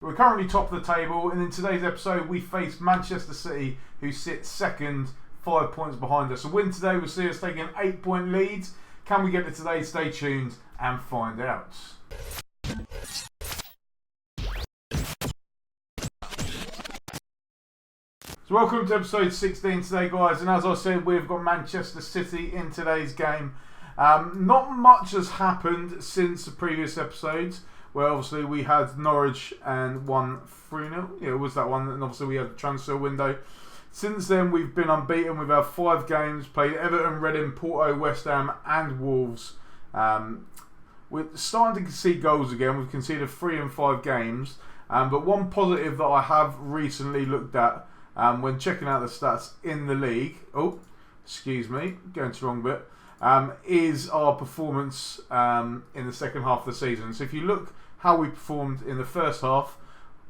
We're currently top of the table, and in today's episode we face Manchester City, who sit second, 5 points behind us. A win today will see us taking an 8-point lead. Can we get to today? Stay tuned and find out. So welcome to episode 16 today, guys, and as I said, we've got Manchester City in today's game. Not much has happened since the previous episodes, where obviously we had Norwich and won 3-0. Yeah, it was that one, and obviously we had the transfer window. Since then, we've been unbeaten. We've had 5 games, played Everton, Reading, Porto, West Ham and Wolves. We're starting to see goals again. We've conceded 3 in 5 games. But one positive that I have recently looked at when checking out the stats in the league, going to the wrong bit, is our performance in the second half of the season. So if you look how we performed in the first half,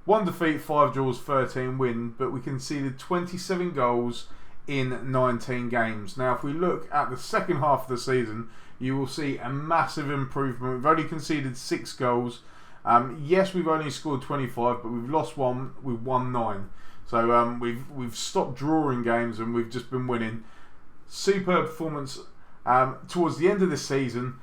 1 defeat, 5 draws, 13 wins, but we conceded 27 goals in 19 games. Now if we look at the second half of the season, you will see a massive improvement. We've only conceded 6 goals. Yes, we've only scored 25, but we've lost 1, we've won 9. So we've stopped drawing games and we've just been winning. Superb performance towards the end of this season,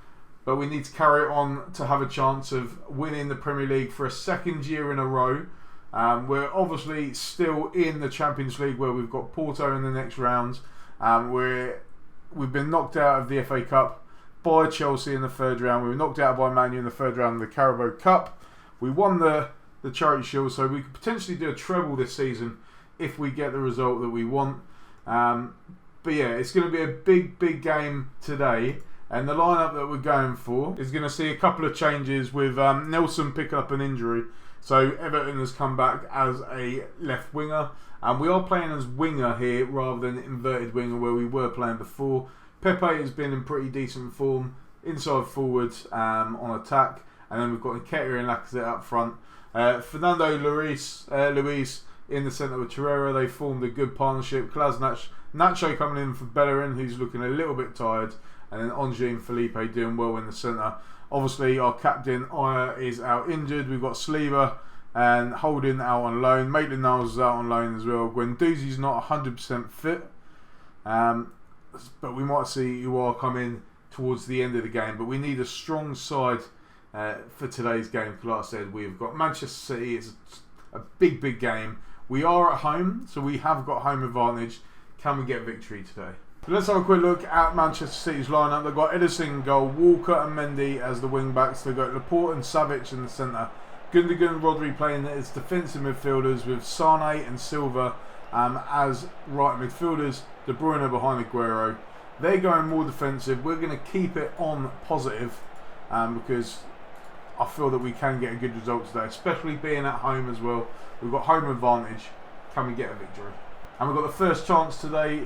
but we need to carry it on to have a chance of winning the Premier League for a second year in a row. We're obviously still in the Champions League, where we've got Porto in the next round. We've been knocked out of the FA Cup by Chelsea in the third round. We were knocked out by Man U in the third round of the Carabao Cup. We won the Charity Shield, so we could potentially do a treble this season if we get the result that we want. But yeah, it's going to be a big game today, and the lineup that we're going for is going to see a couple of changes with Nelson picking up an injury. So Everton has come back as a left winger, and we are playing as winger here rather than inverted winger where we were playing before. Pepe has been in pretty decent form, inside forwards on attack, and then we've got Nketiah and Lacazette up front. Fernando Luis in the centre with Torreira. They formed a good partnership. Nacho coming in for Bellerin, who's looking a little bit tired, and then Ange and Felipe doing well in the centre. Obviously our captain Aya is out injured. We've got Saliba and Holding out on loan. Maitland-Niles is out on loan as well. Guendouzi's not 100% fit, but we might see Uar come in towards the end of the game. But we need a strong side for today's game, because like I said, we've got Manchester City. It's a big game. We are at home, so we have got home advantage. Can we get victory today? So let's have a quick look at Manchester City's lineup. They've got Ederson in goal, Walker and Mendy as the wing backs. They've got Laporte and Savic in the centre. Gundogan, Rodri playing as defensive midfielders, with Sane and Silva as right midfielders. De Bruyne behind Aguero. They're going more defensive. We're going to keep it on positive because I feel that we can get a good result today, especially being at home as well. We've got home advantage. Can we get a victory? And we've got the first chance today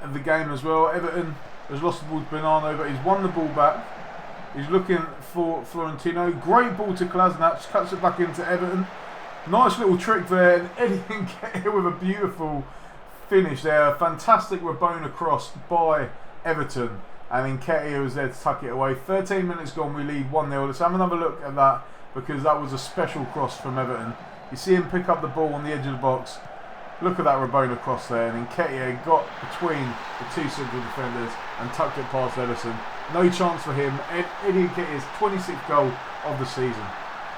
of the game as well. Everton has lost the ball to Bernardo, but he's won the ball back. He's looking for Florentino. Great ball to Kolasinac, cuts it back into Everton. Nice little trick there, and Eddie can get here with a beautiful finish there. A fantastic Rabona cross by Everton, and then Nketiah was there to tuck it away. 13 minutes gone, we lead 1-0. Let's have another look at that, because that was a special cross from Everton. You see him pick up the ball on the edge of the box. Look at that Rabona cross there, and Nketiah got between the 2 central defenders and tucked it past Ederson. No chance for him. Eddie Nketiah's 26th goal of the season,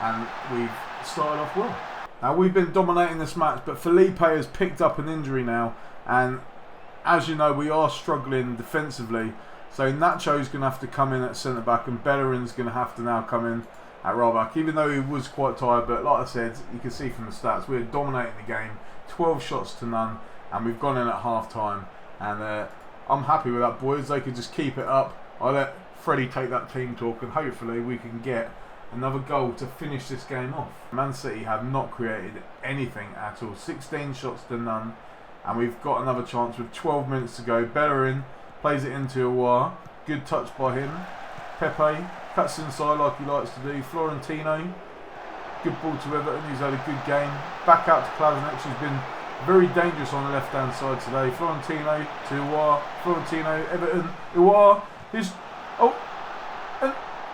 and we've started off well. Now we've been dominating this match, but Felipe has picked up an injury now, and as you know, we are struggling defensively. So Nacho's going to have to come in at centre back, and Bellerin's going to have to now come in at right back, even though he was quite tired. But like I said, you can see from the stats, we're dominating the game, 12 shots to none, and we've gone in at half time, and I'm happy with that, boys. They could just keep it up. I'll let Freddie take that team talk, and hopefully we can get another goal to finish this game off. Man City have not created anything at all. 16 shots to none, and we've got another chance with 12 minutes to go. Bellerin plays it into Aouar. Good touch by him. Pepe cuts inside like he likes to do. Florentino, good ball to Everton. He's had a good game. Back out to Kolasinac, who's been very dangerous on the left hand side today. Florentino to Aouar. Florentino, Everton. Aouar, who's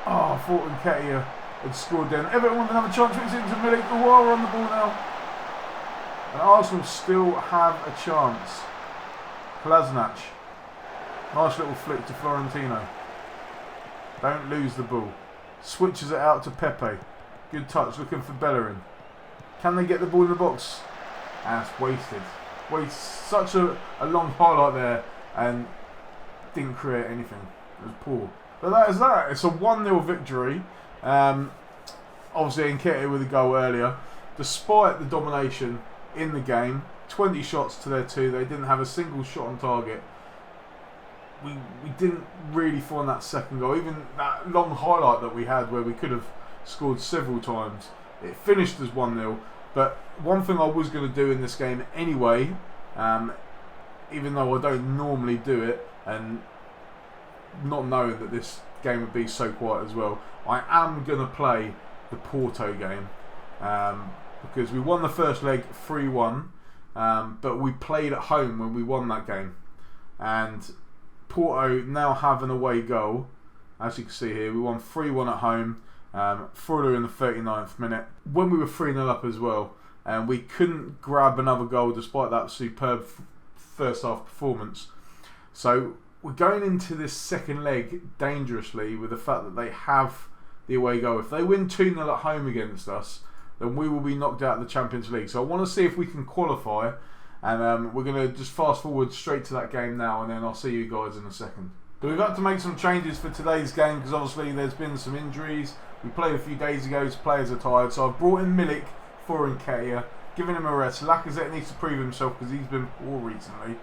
I thought Nketiah had scored then. Everton with another chance, which is into Milik. The Wire on the ball now. And Arsenal still have a chance. Kolasinac. Nice little flick to Florentino. Don't lose the ball. Switches it out to Pepe. Good touch, looking for Bellerin. Can they get the ball in the box? And it's wasted. Such a long highlight there and didn't create anything. It was poor. But that is that. It's a 1-0 victory. Obviously Nketiah with a goal earlier. Despite the domination in the game, 20 shots to their 2. They didn't have a single shot on target. We didn't really find that second goal. Even that long highlight that we had where we could have scored several times. It finished as 1-0. But one thing I was going to do in this game anyway, even though I don't normally do it, and not knowing that this game would be so quiet as well, I am going to play the Porto game because we won the first leg 3-1, but we played at home when we won that game, and Porto now have an away goal. As you can see here, we won 3-1 at home. Freuler in the 39th minute when we were 3-0 up as well, and we couldn't grab another goal despite that superb first half performance. So we're going into this second leg dangerously with the fact that they have the away goal. If they win 2-0 at home against us, then we will be knocked out of the Champions League. So I want to see if we can qualify, and we're going to just fast forward straight to that game now, and then I'll see you guys in a second. So we've had to make some changes for today's game because obviously there's been some injuries. We played a few days ago, so players are tired. So I've brought in Milik for Nketiah, giving him a rest. Lacazette needs to prove himself because he's been poor recently.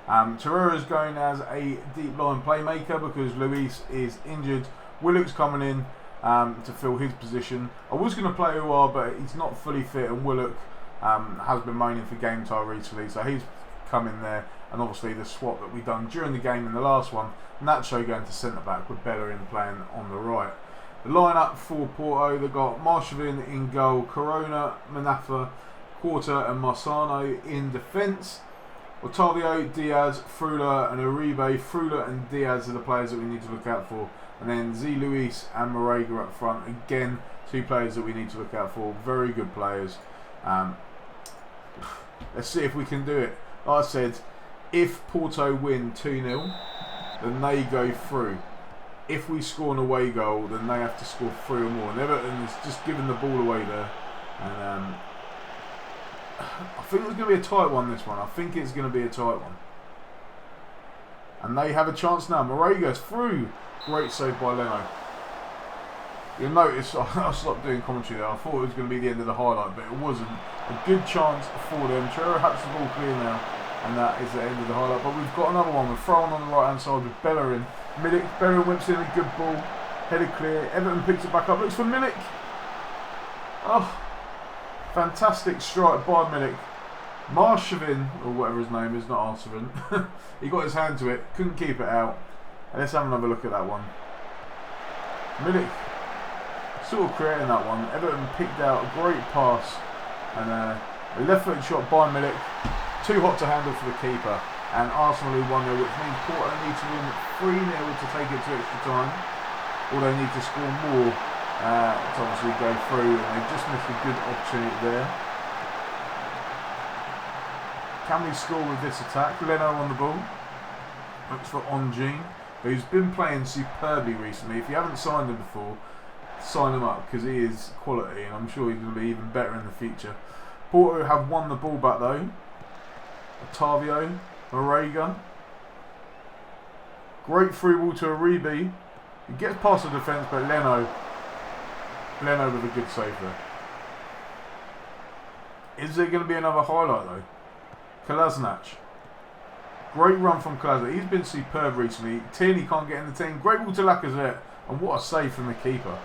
Torreira's going as a deep line playmaker because Luis is injured. Willock's coming in to fill his position. I was going to play Uar, but he's not fully fit, and Willock has been moaning for game time recently, so he's come in there. And obviously the swap that we've done during the game in the last one, Nacho going to centre back with Bellerin playing on the right. The lineup for Porto, they've got Marshavin in goal, Corona, Manafa, Quarta and Marsano in defence. Otavio, Diaz, Freuler and Uribe. Freuler and Diaz are the players that we need to look out for. And then Z. Luis and Marega up front. Again, 2 players that we need to look out for. Very good players. Let's see if we can do it. Like I said, if Porto win 2-0, then they go through. If we score an away goal, then they have to score 3 or more. And Everton is just giving the ball away there. And I think it's going to be a tight one, this one. I think it's going to be a tight one. And they have a chance now. Morega's through. Great save by Leno. You'll notice I stopped doing commentary there. I thought it was going to be the end of the highlight, but it wasn't. A good chance for them. Trevor has the ball clear now. And that is the end of the highlight. But we've got another one. We're throwing on the right hand side with Bellerin. Milik, Bellerin whips in a good ball. Headed clear. Everton picks it back up. Looks for Milik. Oh, fantastic strike by Milik. Marshavin, or whatever his name is, not Arshavin. He got his hand to it. Couldn't keep it out. And let's have another look at that one. Milik sort of creating that one. Everton picked out a great pass. And a left-footed shot by Milik. Too hot to handle for the keeper, and Arsenal who 1-0, which means Porto need to win 3-0 to take it to extra time, or they need to score more to obviously go through, and they just missed a good opportunity there. Can we score with this attack? Leno on the ball, looks for Onjin, who's been playing superbly recently. If you haven't signed him before, sign him up because he is quality, and I'm sure he's going to be even better in the future. Porto have won the ball back though. Otavio, Marega. Great through ball to Uribe. He gets past the defence, but Leno with a good save there. Is there going to be another highlight though? Kolasinac. Great run from Kolasinac. He's been superb recently. Tierney can't get in the team. Great ball to Lacazette. And what a save from the keeper.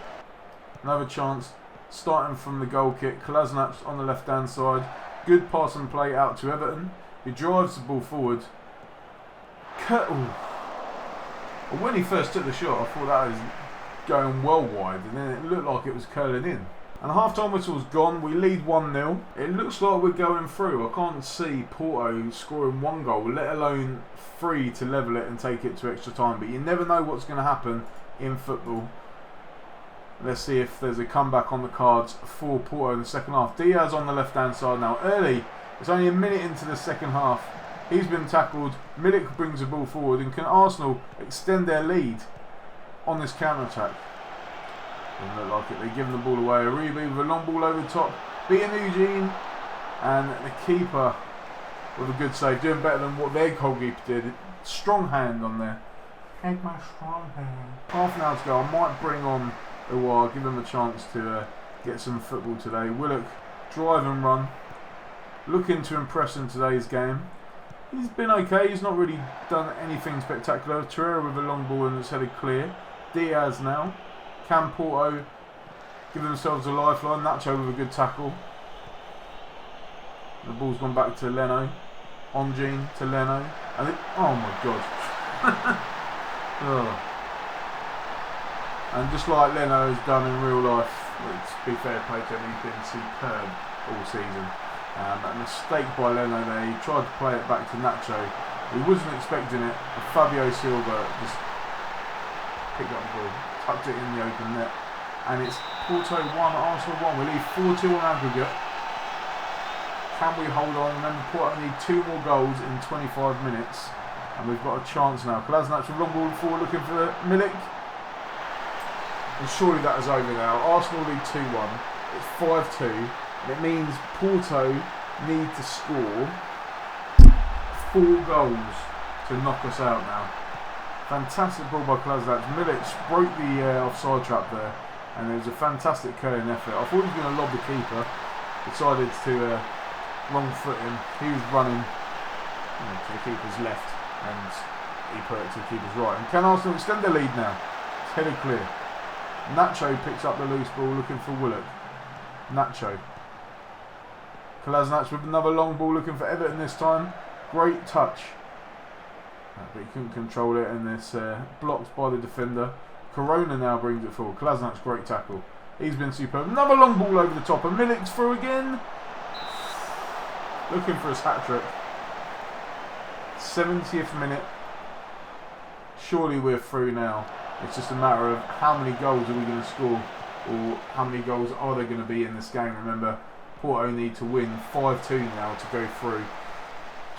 Another chance. Starting from the goal kick. Kolasinac on the left hand side. Good pass and play out to Everton. He drives the ball forward. When he first took the shot, I thought that was going well wide, and then it looked like it was curling in. And the half-time whistle's gone. We lead 1-0. It looks like we're going through. I can't see Porto scoring 1 goal, let alone 3 to level it and take it to extra time. But you never know what's going to happen in football. Let's see if there's a comeback on the cards for Porto in the second half. Diaz on the left-hand side now. Early. It's only a minute into the second half. He's been tackled. Milik brings the ball forward. And can Arsenal extend their lead on this counter-attack? Doesn't look like it. They're giving the ball away. Uribe with a long ball over the top. Beating Eugene. And the keeper with a good save. Doing better than what their goalkeeper did. Strong hand on there. Take my strong hand. Half an hour to go. I might bring on Uwar, give him a chance to get some football today. Willock, drive and run. Looking to impress in today's game. He's been okay. He's not really done anything spectacular. Torreira with a long ball and it's headed clear. Diaz now. Can Porto give themselves a lifeline? Nacho with a good tackle. The ball's gone back to Leno. Onjean to Leno. Oh my god. Oh. And just like Leno has done in real life, to be fair play to him, he's been superb all season. A mistake by Leno there. He tried to play it back to Nacho. He wasn't expecting it. But Fabio Silva just picked up the ball, tucked it in the open net. And it's Porto 1, Arsenal 1. We leave 4-2 on aggregate. Can we hold on? Remember, Porto need 2 more goals in 25 minutes. And we've got a chance now. Kolasinac with long ball forward looking for Milik. And surely that is over now. Arsenal lead 2-1. It's 5-2. And it means Porto need to score 4 goals to knock us out now. Fantastic ball by Kolasinac. Milik broke the offside trap there. And it was a fantastic curling effort. I thought he was going to lob the keeper. Decided to wrong foot him. He was running to the keeper's left. And he put it to the keeper's right. And can Arsenal extend their lead now? It's headed clear. Nacho picks up the loose ball looking for Willock. Nacho. Kolasinac with another long ball looking for Everton this time. Great touch. But he couldn't control it and it's blocked by the defender. Corona now brings it forward. Kolasinac, great tackle. He's been superb. Another long ball over the top and Milik's through again. Looking for his hat-trick. 70th minute. Surely we're through now. It's just a matter of how many goals are we going to score or how many goals are there going to be in this game. Remember, Porto need to win 5-2 now to go through.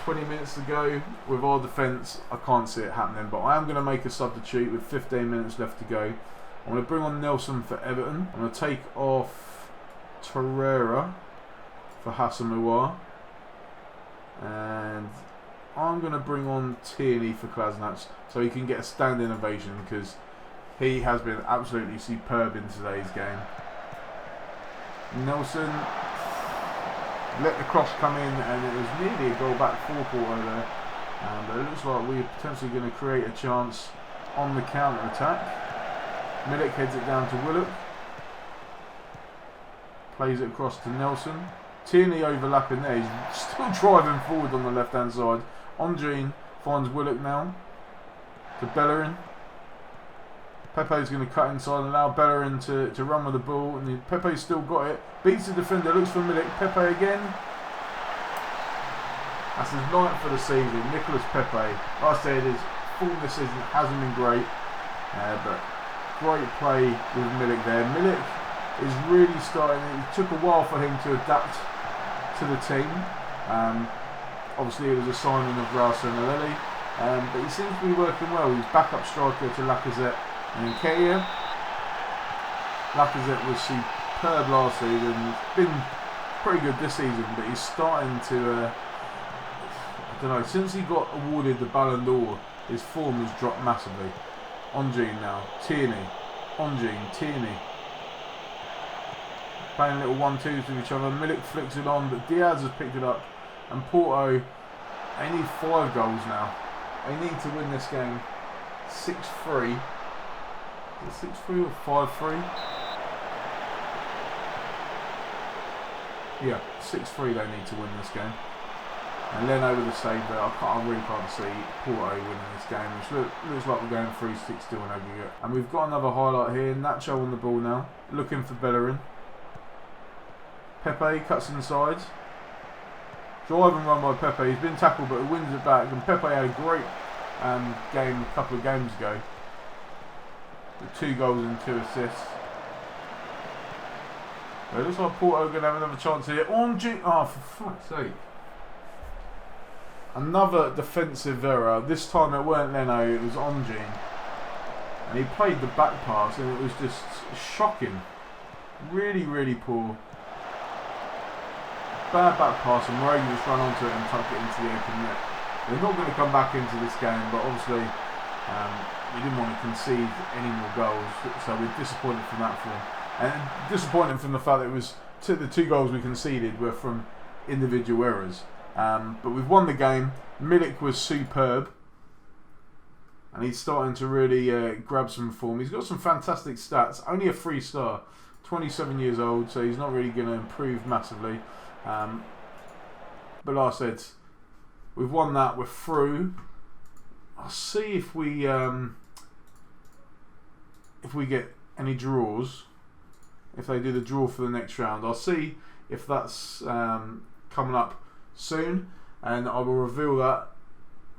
20 minutes to go with our defence. I can't see it happening, but I am going to make a substitute with 15 minutes left to go. I'm going to bring on Nelson for Everton. I'm going to take off Torreira for Hassan and I'm going to bring on Tierney for Kolasinac so he can get a standing ovation because he has been absolutely superb in today's game. Nelson let the cross come in and it was nearly a goal back for Porto there. But it looks like we're potentially going to create a chance on the counter-attack. Milik heads it down to Willock. Plays it across to Nelson. Tierney overlapping there. He's still driving forward on the left-hand side. Onjean finds Willock now. To Bellerin. Pepe's going to cut inside and allow Bellerin to run with the ball. And Pepe's still got it. Beats the defender. Looks for Milik. Pepe again. That's his 9th for the season. Nicolas Pepe. Like I said, his form this season hasn't been great. But great play with Milik there. Milik is really starting. It took a while for him to adapt to the team. Obviously, it was a signing of Raul Lely. But he seems to be working well. He's backup striker to Lacazette and Nketiah. Lacazette was superb last season. He's been pretty good this season, but he's starting to, I don't know, since he got awarded the Ballon d'Or, his form has dropped massively. Onjean now, Tierney, Onjean, Tierney. Playing little 1-2s with each other. Milik flicks it on, but Diaz has picked it up. And Porto, they need 5 goals now. They need to win this game 6-3. Is it 6-3 or 5-3? Yeah, 6-3 they need to win this game. And Leno with the save there. I really can't see Porto winning this game. Which looks like we're going 3-6-2 on aggregate. And we've got another highlight here. Nacho on the ball now. Looking for Bellerin. Pepe cuts inside. Drive and run by Pepe. He's been tackled but he wins it back. And Pepe had a great game a couple of games ago. With 2 goals and 2 assists. It looks like Porto are going to have another chance here. Onji, oh, for fuck's sake. Another defensive error. This time it weren't Leno, it was Onji. And he played the back pass and it was just shocking. Really, really poor. Bad back pass and Moreno just run onto it and tuck it into the open net. They're not going to come back into this game, but obviously we didn't want to concede any more goals, so we're disappointed from that form. And disappointed from the fact that it was the 2 goals we conceded were from individual errors. But we've won the game. Milik was superb. And he's starting to really grab some form. He's got some fantastic stats. Only a 3-star. 27 years old, so he's not really going to improve massively. But like I said, we've won that. We're through. I'll see if we get any draws. If they do the draw for the next round, I'll see if that's coming up soon, and I will reveal that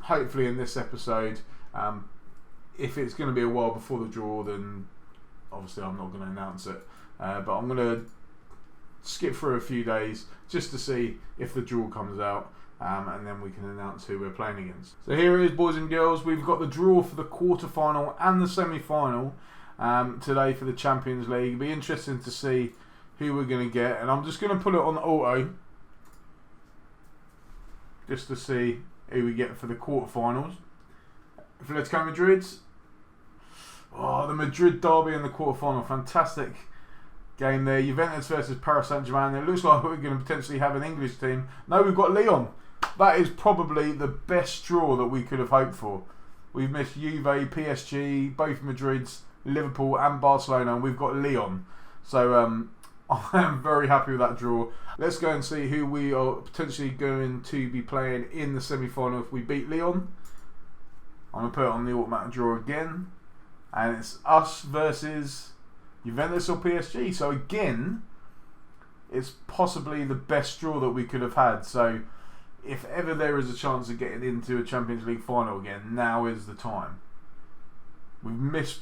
hopefully in this episode. If it's going to be a while before the draw, then obviously I'm not going to announce it, but I'm going to skip through a few days just to see if the draw comes out, and then we can announce who we're playing against. So here it is, boys and girls. We've got the draw for the quarter-final and the semi-final today for the Champions League. It'll be interesting to see who we're going to get, and I'm just going to put it on auto just to see who we get for the quarterfinals. Atletico Madrid. Oh, the Madrid derby in the quarterfinal. Fantastic game there. Juventus versus Paris Saint-Germain. It looks like we're going to potentially have an English team. No, we've got Lyon. That is probably the best draw that we could have hoped for. We've missed Juve, PSG, both Madrids, Liverpool and Barcelona, and we've got Lyon. So I am very happy with that draw. Let's go and see who we are potentially going to be playing in the semi-final if we beat Lyon. I'm going to put it on the automatic draw again. And it's us versus Juventus or PSG. So again, it's possibly the best draw that we could have had. So if ever there is a chance of getting into a Champions League final again, now is the time. We've missed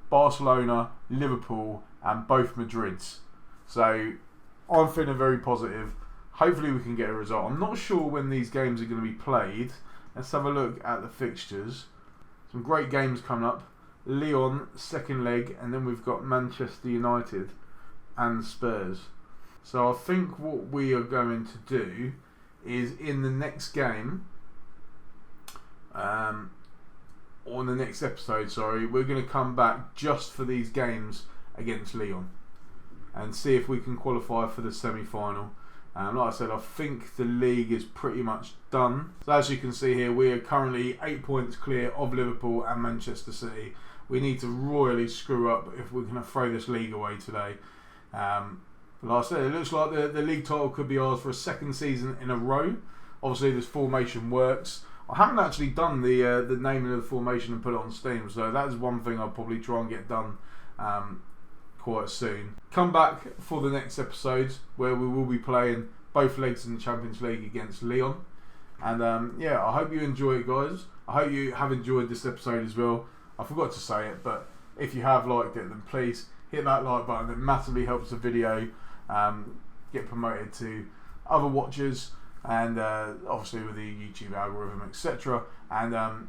Barcelona, Liverpool and both Madrids. So I'm feeling very positive. Hopefully we can get a result. I'm not sure when these games are going to be played. Let's have a look at the fixtures. Some great games coming up. Lyon, second leg, and then we've got Manchester United and Spurs. So I think what we are going to do is in the next game, or in the next episode, sorry, we're going to come back just for these games against Lyon and see if we can qualify for the semi-final. Like I said, I think the league is pretty much done. So as you can see here, we are currently 8 points clear of Liverpool and Manchester City. We need to royally screw up if we're going to throw this league away today. Like I said, it looks like the league title could be ours for a second season in a row. Obviously this formation works. I haven't actually done the naming of the formation and put it on Steam, so that is one thing I'll probably try and get done quite soon. Come back for the next episode where we will be playing both legs in the Champions League against Lyon. And yeah, I hope you enjoy it, guys. I hope you have enjoyed this episode as well. I forgot to say it, but if you have liked it, then please hit that like button. It massively helps the video get promoted to other watchers, and obviously with the YouTube algorithm, etc. And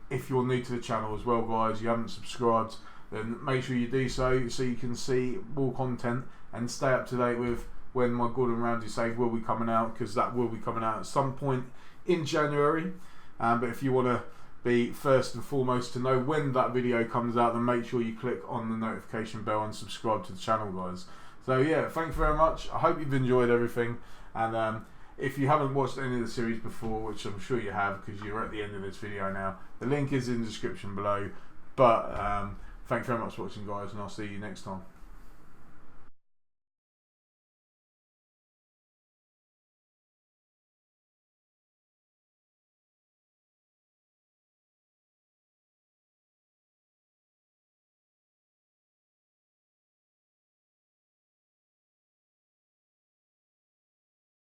if you're new to the channel as well, guys, you haven't subscribed, then make sure you do so you can see more content and stay up to date with when my Gordon Ramsay save will be coming out, because that will be coming out at some point in January. But if you want to be first and foremost to know when that video comes out, then make sure you click on the notification bell and subscribe to the channel, guys. So yeah, thanks very much. I hope you've enjoyed everything, and if you haven't watched any of the series before, which I'm sure you have because you're at the end of this video now, the link is in the description below. But thanks very much for watching, guys, and I'll see you next time.